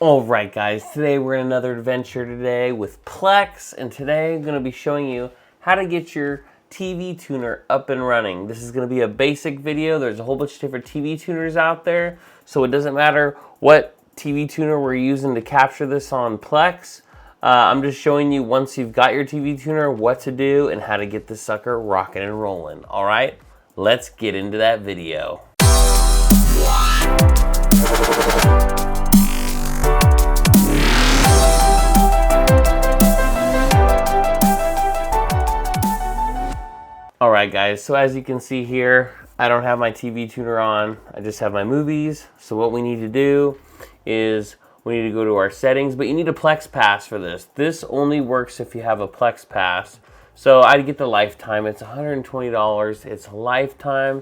Alright guys, today we're in another adventure today with Plex, and today I'm going to be showing you how to get your TV tuner up and running. This is going to be a basic video. There's a whole bunch of different TV tuners out there, so it doesn't matter what TV tuner we're using to capture this on Plex. I'm just showing you, once you've got your TV tuner, what to do and how to get this sucker rocking and rolling. Alright, let's get into that video. Alright guys, so as you can see here, I don't have my TV tuner on, I just have my movies. So what we need to do is we need to go to our settings, but you need a Plex Pass for this. This only works if you have a Plex Pass. So I get the lifetime, it's $120, it's lifetime.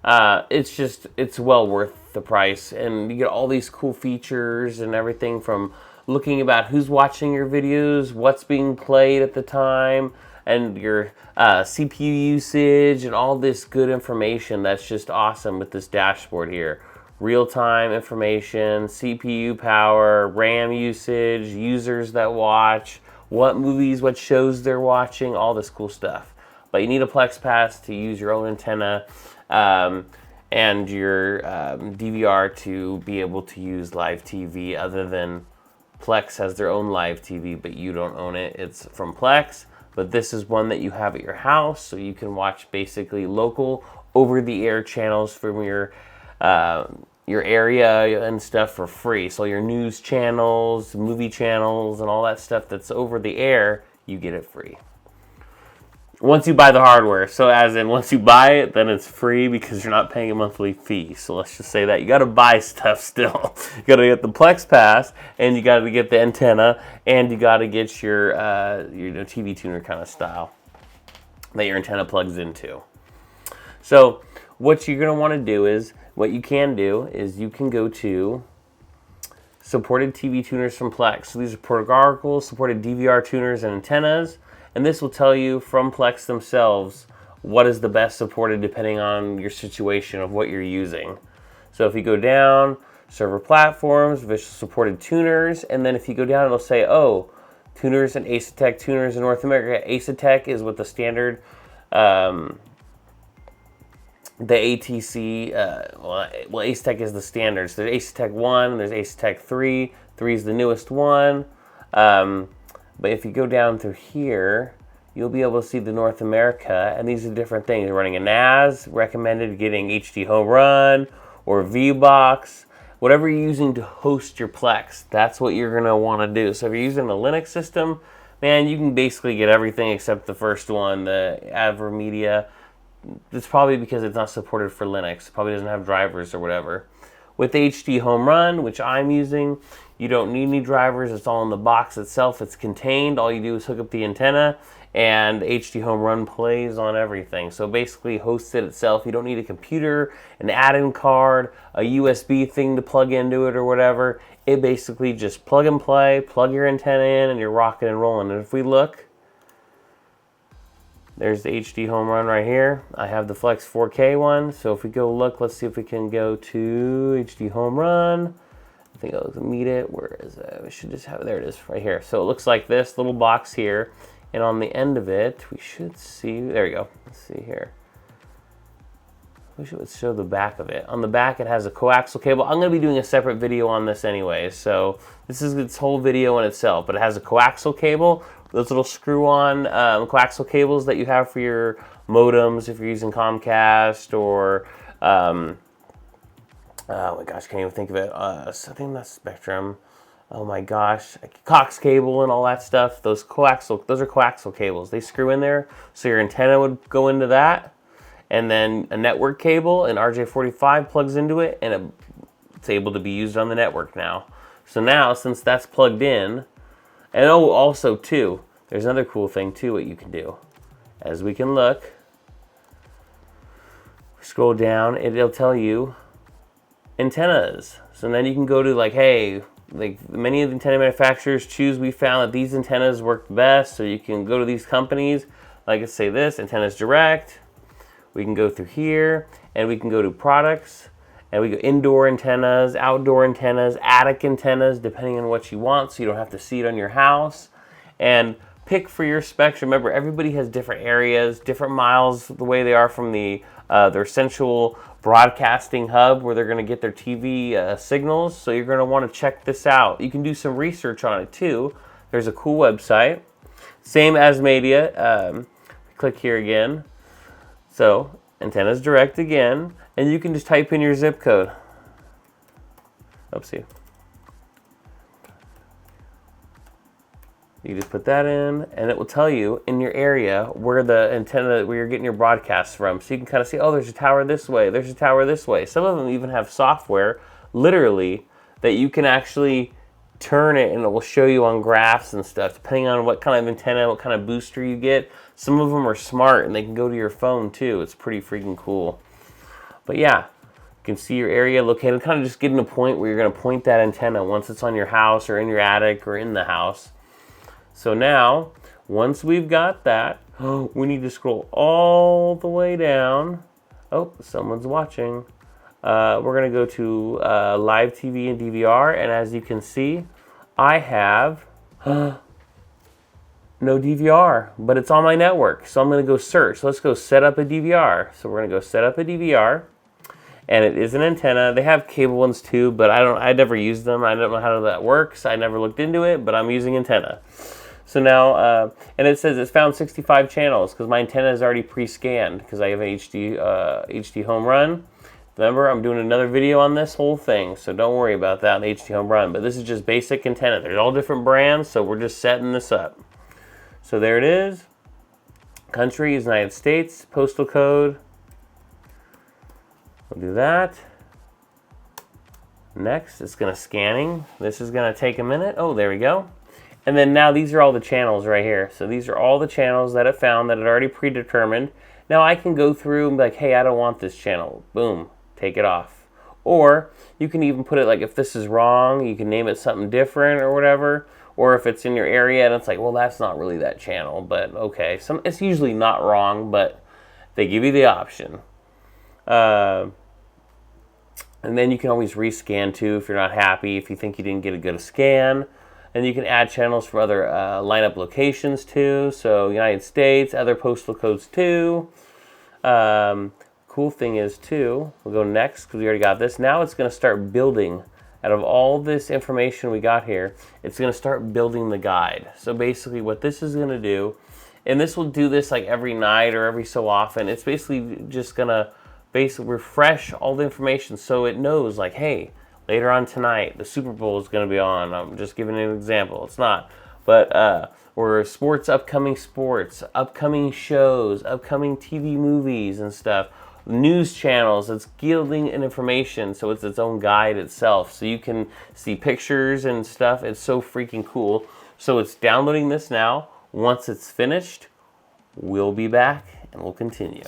It's well worth the price, and you get all these cool features and everything, from looking about who's watching your videos, what's being played at the time, and your CPU usage, and all this good information that's just awesome with this dashboard here. Real-time information, CPU power, RAM usage, users that watch, what movies, what shows they're watching, all this cool stuff. But you need a Plex Pass to use your own antenna and your DVR to be able to use live TV, other than Plex has their own live TV, but you don't own it. It's from Plex. But this is one that you have at your house, so you can watch basically local over-the-air channels from your area and stuff for free. So your news channels, movie channels, and all that stuff that's over the air, you get it free. Once you buy the hardware. So as in, once you buy it, then it's free because you're not paying a monthly fee. So let's just say that you got to buy stuff still. You got to get the Plex Pass, and you got to get the antenna, and you got to get your TV tuner kind of style that your antenna plugs into. So what you're going to want to do is, what you can do is you can go to supported TV tuners from Plex. So these are protocol supported DVR tuners and antennas. And this will tell you from Plex themselves what is the best supported depending on your situation of what you're using. So if you go down, server platforms, visual supported tuners, and then if you go down, it'll say, oh, tuners and Asetek tuners in North America. Asetek is what the standard, the ATC, well, Asetek is the standard. So there's Asetek 1, there's Asetek 3. 3 is the newest one. But if you go down through here, you'll be able to see the North America, and these are different things. Running a NAS, recommended getting HD Home Run or VBox, whatever you're using to host your Plex, that's what you're gonna wanna do. So if you're using a Linux system, man, you can basically get everything except the first one, the AverMedia. It's probably because it's not supported for Linux. It probably doesn't have drivers or whatever. With HD Home Run, which I'm using, you don't need any drivers. It's all in the box itself. It's contained. All you do is hook up the antenna, and HD Home Run plays on everything. So basically hosts it itself. You don't need a computer, an add-in card, a USB thing to plug into it or whatever. It basically just plug and play, plug your antenna in, and you're rocking and rolling. And if we look, there's the HD Home Run right here. I have the Flex 4K one. So if we go look, let's see if we can go to HD Home Run. I think I'll meet it. Where is it? We should just have it. There it is, right here. So it looks like this little box here. And on the end of it, we should see, there we go. Let's see here. I wish it would show the back of it. On the back, it has a coaxial cable. I'm going to be doing a separate video on this anyway. So this is its whole video in itself. But it has a coaxial cable. Those little screw-on coaxial cables that you have for your modems if you're using Comcast or, oh my gosh, can't even think of it. I think that's Spectrum. Oh my gosh, Cox cable and all that stuff. Those are coaxial cables. They screw in there, so your antenna would go into that, and then a network cable, and RJ45 plugs into it, and it's able to be used on the network now. So now, since that's plugged in, and oh, also too, there's another cool thing too what you can do. As we can look, scroll down, it'll tell you antennas. So then you can go to like, hey, like many of the antenna manufacturers we found that these antennas work best. So you can go to these companies, like let's say this, Antennas Direct. We can go through here, and we can go to products, And we go indoor antennas, outdoor antennas, attic antennas, depending on what you want, so you don't have to see it on your house. And pick for your specs. Remember, everybody has different areas, different miles the way they are from their central broadcasting hub where they're going to get their TV signals. So you're going to want to check this out. You can do some research on it too. There's a cool website. Same as media. Click here again. So antennas direct again, and you can just type in your zip code. Oopsie. You just put that in, and it will tell you in your area where the antenna, where you're getting your broadcasts from. So you can kind of see, oh, there's a tower this way, there's a tower this way. Some of them even have software, literally, that you can actually turn it and it will show you on graphs and stuff, depending on what kind of antenna, what kind of booster you get. Some of them are smart, and they can go to your phone too. It's pretty freaking cool. But yeah, you can see your area located, kind of just getting a point where you're going to point that antenna once it's on your house or in your attic or in the house. So now, once we've got that, we need to scroll all the way down. Oh, someone's watching. We're going to go to live TV and DVR, and as you can see, I have no DVR, but it's on my network. So I'm going to go search. Let's go set up a DVR. So we're going to go set up a DVR, and it is an antenna. They have cable ones too, but I never used them. I don't know how that works. I never looked into it, but I'm using antenna. So now, and it says it's found 65 channels because my antenna is already pre-scanned because I have an HD home run. Remember, I'm doing another video on this whole thing, so don't worry about that on the HD home run. But this is just basic antenna. There's all different brands, so we're just setting this up. So there it is. Country is United States. Postal code. We'll do that. Next, it's going to scanning. This is going to take a minute. Oh, there we go. And then now these are all the channels right here. So these are all the channels that it found that it already predetermined. Now I can go through and be like, hey, I don't want this channel. Boom, take it off. Or you can even put it like, if this is wrong, you can name it something different or whatever. Or if it's in your area and it's like, well, that's not really that channel, but okay. It's usually not wrong, but they give you the option. And then you can always rescan too if you're not happy, if you think you didn't get a good scan. And you can add channels from other lineup locations too. So United States, other postal codes too. Cool thing is too, we'll go next because we already got this. Now it's going to start building. Out of all this information we got here, it's going to start building the guide. So basically what this is going to do, and this will do this like every night or every so often, it's basically just going to refresh all the information so it knows like, hey, later on tonight, the Super Bowl is going to be on. I'm just giving an example. It's not. But, or upcoming sports, upcoming shows, upcoming TV movies and stuff. News channels, it's gilding and information, so it's its own guide itself. So you can see pictures and stuff. It's so freaking cool. So it's downloading this now. Once it's finished, we'll be back and we'll continue.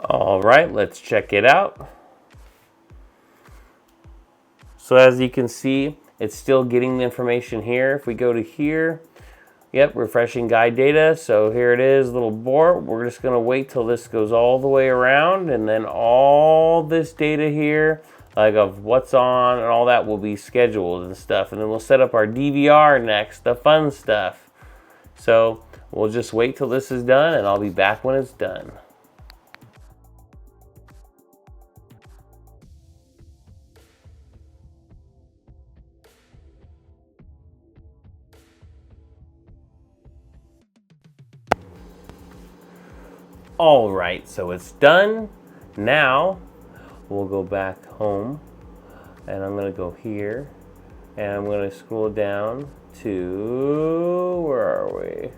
All right, let's check it out. So as you can see, it's still getting the information here. If we go to here, yep, refreshing guide data. So here it is, little board. We're just gonna wait till this goes all the way around, and then all this data here, like of what's on and all that will be scheduled and stuff. And then we'll set up our DVR next, the fun stuff. So we'll just wait till this is done, and I'll be back when it's done. All right, so it's done. Now we'll go back home, and I'm gonna go here, and I'm gonna scroll down to, where are we?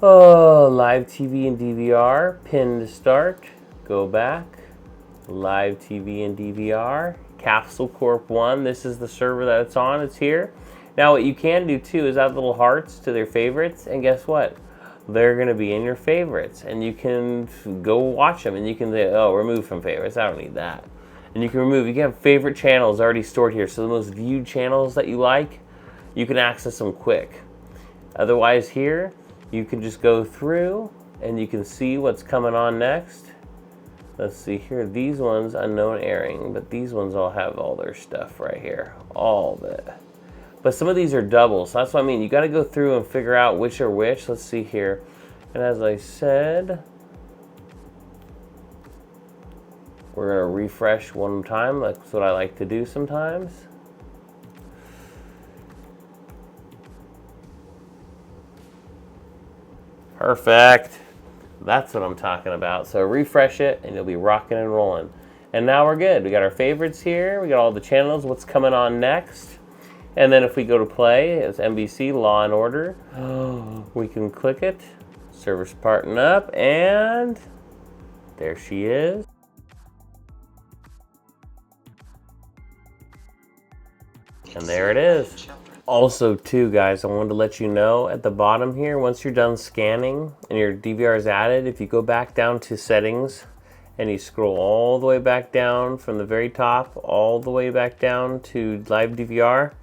Oh, live TV and DVR, pin to start, go back, live TV and DVR, Capsule Corp 1, this is the server that it's on, it's here. Now what you can do too is add little hearts to their favorites, and guess what? They're going to be in your favorites, and you can go watch them, and you can say, oh, remove from favorites, I don't need that. And you can remove, you can have favorite channels already stored here, so the most viewed channels that you like, you can access them quick. Otherwise here, you can just go through, and you can see what's coming on next. Let's see here. These ones, unknown airing, but these ones all have all their stuff right here. All of it. But some of these are doubles, so that's what I mean. You got to go through and figure out which are which. Let's see here. And as I said, we're going to refresh one time. That's what I like to do sometimes. Perfect. That's what I'm talking about. So refresh it and you'll be rocking and rolling. And now we're good. We got our favorites here. We got all the channels, what's coming on next. And then if we go to play, it's NBC, Law and Order. We can click it. Server's parting up, and there she is. And there it is. Also too, guys, I wanted to let you know at the bottom here, once you're done scanning and your DVR is added, if you go back down to settings and you scroll all the way back down from the very top, all the way back down to live DVR,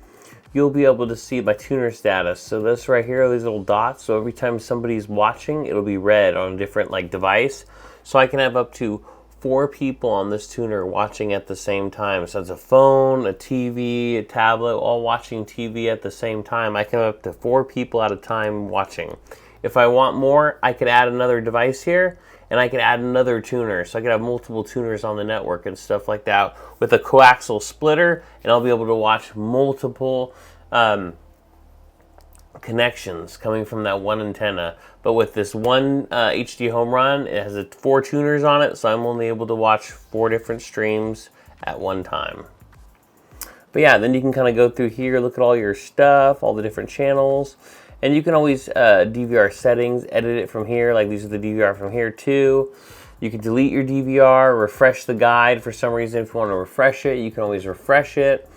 you'll be able to see my tuner status. So this right here, these little dots, so every time somebody's watching, it'll be red on a different device. So I can have up to 4 people on this tuner watching at the same time. So it's a phone, a TV, a tablet, all watching TV at the same time. I can have up to 4 people at a time watching. If I want more, I could add another device here, and I could add another tuner. So I could have multiple tuners on the network and stuff like that with a coaxial splitter, and I'll be able to watch multiple connections coming from that one antenna. But with this one HD home run, it has 4 tuners on it, so I'm only able to watch 4 different streams at one time. But yeah, then you can kind of go through here, look at all your stuff, all the different channels. And you can always DVR settings, edit it from here, like these are the DVR from here too. You can delete your DVR, refresh the guide for some reason. If you want to refresh it, you can always refresh it.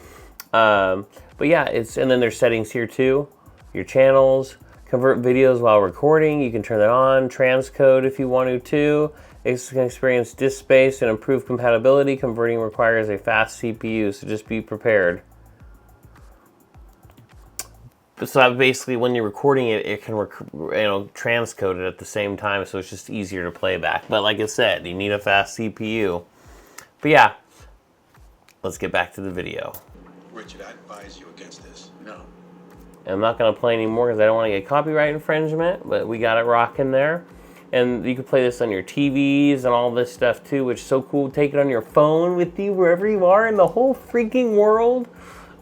But yeah, and then there's settings here too. Your channels, convert videos while recording, you can turn that on. Transcode if you want to. It can experience disk space and improve compatibility. Converting requires a fast CPU, so just be prepared. So basically, when you're recording it, it can transcode it at the same time, so it's just easier to play back. But like I said, you need a fast CPU. But yeah, let's get back to the video. Richard, I advise you against this. No. And I'm not going to play anymore because I don't want to get copyright infringement, but we got it rocking there. And you can play this on your TVs and all this stuff too, which is so cool. Take it on your phone with you wherever you are in the whole freaking world.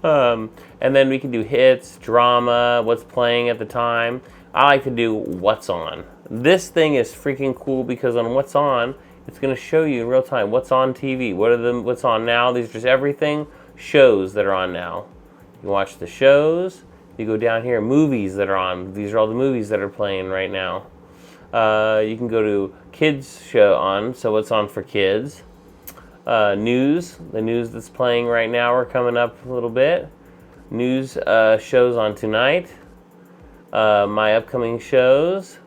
And then we can do hits, drama, what's playing at the time. I like to do what's on. This thing is freaking cool because on what's on, it's going to show you in real time what's on TV. What's on now. These are just everything shows that are on now. You watch the shows. You go down here, movies that are on. These are all the movies that are playing right now. You can go to kids show on, so what's on for kids. News, the news that's playing right now are coming up a little bit. News shows on tonight. My upcoming shows,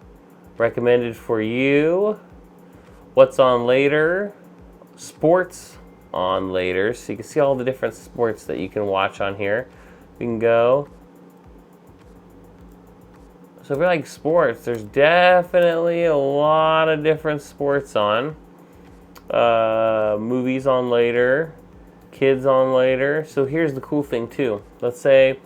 recommended for you. What's on later. Sports on later. So you can see all the different sports that you can watch on here. We can go. So if you like sports, there's definitely a lot of different sports on. Movies on later, kids on later. So here's the cool thing too. Let's say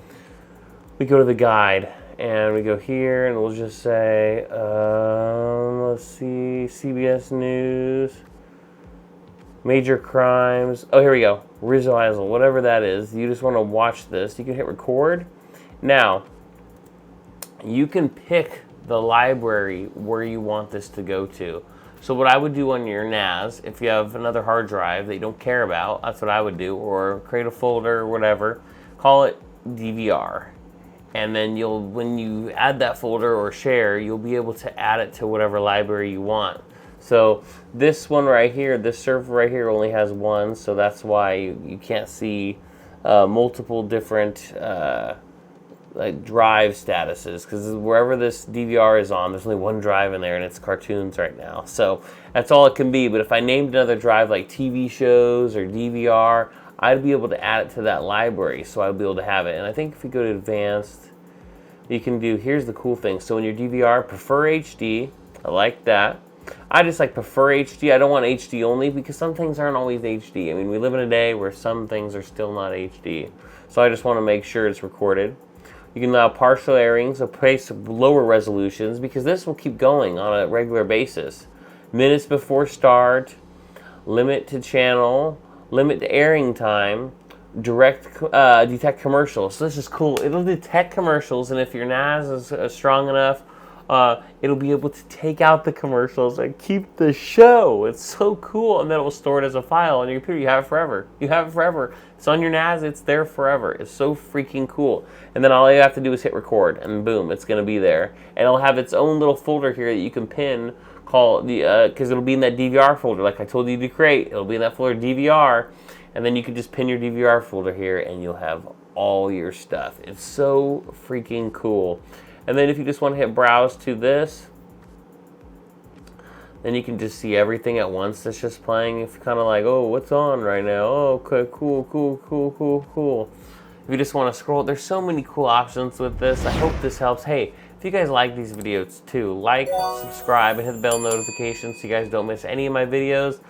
we go to the guide and we go here and we'll just say, let's see, CBS News, major crimes. Oh, here we go. Rizzo Isle, whatever that is. You just want to watch this. You can hit record. Now, you can pick the library where you want this to go to. So what I would do on your NAS, if you have another hard drive that you don't care about, that's what I would do, or create a folder or whatever, call it DVR. And then when you add that folder or share, you'll be able to add it to whatever library you want. So this one right here, this server right here only has one, so that's why you can't see multiple different drive statuses, because wherever this DVR is on, there's only one drive in there and it's cartoons right now. So that's all it can be. But if I named another drive like TV shows or DVR, I'd be able to add it to that library, so I'd be able to have it. And I think if you go to advanced, you can do, here's the cool thing. So in your DVR, prefer HD, I like that. I just like prefer HD. I don't want HD only because some things aren't always HD. I mean, we live in a day where some things are still not HD. So I just want to make sure it's recorded. You can allow partial airings, so place lower resolutions, because this will keep going on a regular basis. Minutes before start, limit to channel, limit to airing time, detect commercials. So this is cool. It'll detect commercials, and if your NAS is strong enough, it'll be able to take out the commercials and keep the show. It's so cool, and then it will store it as a file on your computer. You have it forever. You have it forever. It's on your NAS. It's there forever. It's so freaking cool. And then all you have to do is hit record, and boom, it's going to be there. And it'll have its own little folder here that you can pin, called the because it'll be in that DVR folder, like I told you to create. It'll be in that folder DVR, and then you can just pin your DVR folder here, and you'll have all your stuff. It's so freaking cool. And then if you just want to hit browse to this, then you can just see everything at once that's just playing. If you're kind of like, oh, what's on right now? Oh, okay, cool. If you just want to scroll, there's so many cool options with this. I hope this helps. Hey, if you guys like these videos too, like, subscribe, and hit the bell notification so you guys don't miss any of my videos.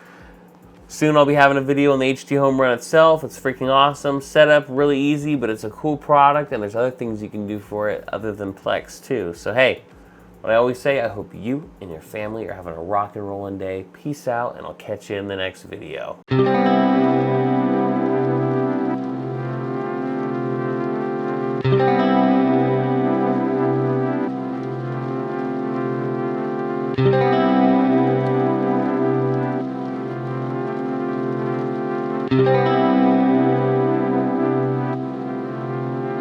Soon I'll be having a video on the HD home run itself. It's freaking awesome. Setup really easy, but it's a cool product, and there's other things you can do for it other than Plex too. So hey, what I always say, I hope you and your family are having a rock and rollin' day. Peace out, and I'll catch you in the next video.